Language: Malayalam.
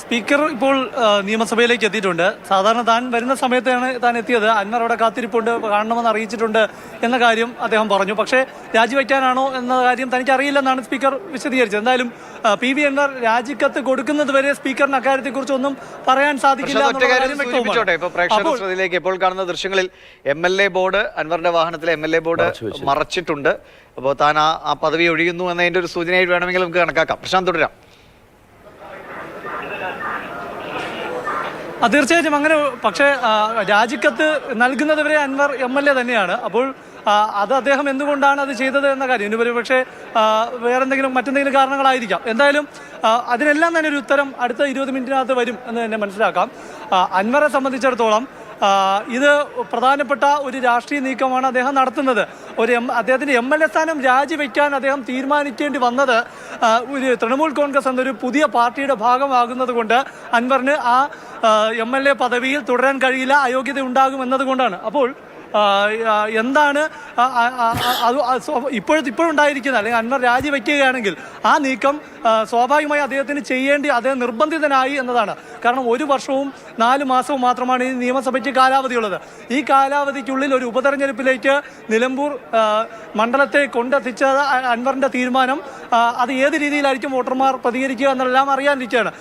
സ്പീക്കർ ഇപ്പോൾ നിയമസഭയിലേക്ക് എത്തിയിട്ടുണ്ട്. സാധാരണ താൻ വരുന്ന സമയത്താണ് താൻ എത്തിയത്. അൻവർ അവിടെ കാത്തിരിപ്പുണ്ട്, കാണണമെന്ന് അറിയിച്ചിട്ടുണ്ട് എന്ന കാര്യം അദ്ദേഹം പറഞ്ഞു. പക്ഷേ രാജിവെക്കാനാണോ എന്ന കാര്യം തനിക്ക് അറിയില്ലെന്നാണ് സ്പീക്കർ വിശദീകരിച്ചത്. എന്തായാലും PV അൻവർ രാജിക്കത്ത് കൊടുക്കുന്നത് വരെ സ്പീക്കറിന് അക്കാര്യത്തെക്കുറിച്ച് ഒന്നും പറയാൻ സാധിക്കില്ല. ഇപ്പോൾ കാണുന്ന ദൃശ്യങ്ങളിൽ MLA ബോർഡ്, അൻവറിന്റെ വാഹനത്തിലെ MLA ബോർഡ് മറച്ചിട്ടുണ്ട്. അപ്പോൾ താൻ ആ പദവി ഒഴിയുന്നു എന്നതിന്റെ ഒരു സൂചനയായിട്ട് വേണമെങ്കിൽ നമുക്ക് കണക്കാക്കാം. പ്രശാന്ത്, തുടരാം. തീർച്ചയായിട്ടും അങ്ങനെ. പക്ഷേ രാജിക്കത്ത് നൽകുന്നത് വരെ അൻവർ MLA തന്നെയാണ്. അപ്പോൾ അത് അദ്ദേഹം എന്തുകൊണ്ടാണ് അത് ചെയ്തത് എന്ന കാര്യം ഇനി പക്ഷേ മറ്റെന്തെങ്കിലും കാരണങ്ങളായിരിക്കാം. എന്തായാലും അതിനെല്ലാം തന്നെ ഒരു ഉത്തരം അടുത്ത 20 മിനിറ്റിനകത്ത് വരും എന്ന് തന്നെ മനസ്സിലാക്കാം. അൻവറെ സംബന്ധിച്ചിടത്തോളം ഇത് പ്രധാനപ്പെട്ട ഒരു രാഷ്ട്രീയ നീക്കമാണ് അദ്ദേഹം നടത്തുന്നത്. അദ്ദേഹത്തിന്റെ MLA സ്ഥാനം രാജിവെക്കാൻ അദ്ദേഹം തീരുമാനിക്കേണ്ടി വന്നത് ഒരു തൃണമൂൽ കോൺഗ്രസ് എന്നൊരു പുതിയ പാർട്ടിയുടെ ഭാഗമാകുന്നത് കൊണ്ട് അൻവറിന് ആ MLA പദവിയിൽ തുടരാൻ കഴിയില്ല, അയോഗ്യത ഉണ്ടാകും എന്നതുകൊണ്ടാണ്. അപ്പോൾ എന്താണ് ഇപ്പോഴുണ്ടായിരിക്കുന്നത്, അല്ലെങ്കിൽ അൻവർ രാജിവെക്കുകയാണെങ്കിൽ ആ നീക്കം സ്വാഭാവികമായി അദ്ദേഹം നിർബന്ധിതനായി എന്നതാണ്. കാരണം 1 വർഷവും 4 മാസവും മാത്രമാണ് ഈ നിയമസഭയ്ക്ക് കാലാവധിയുള്ളത്. ഈ കാലാവധിക്കുള്ളിൽ ഒരു ഉപതെരഞ്ഞെടുപ്പിലേക്ക് നിലമ്പൂർ മണ്ഡലത്തെ കൊണ്ടെത്തിച്ച അൻവറിന്റെ തീരുമാനം അത് ഏത് രീതിയിലായിരിക്കും വോട്ടർമാർ പ്രതികരിക്കുക എന്നെല്ലാം അറിയാനിരിക്കുകയാണ്.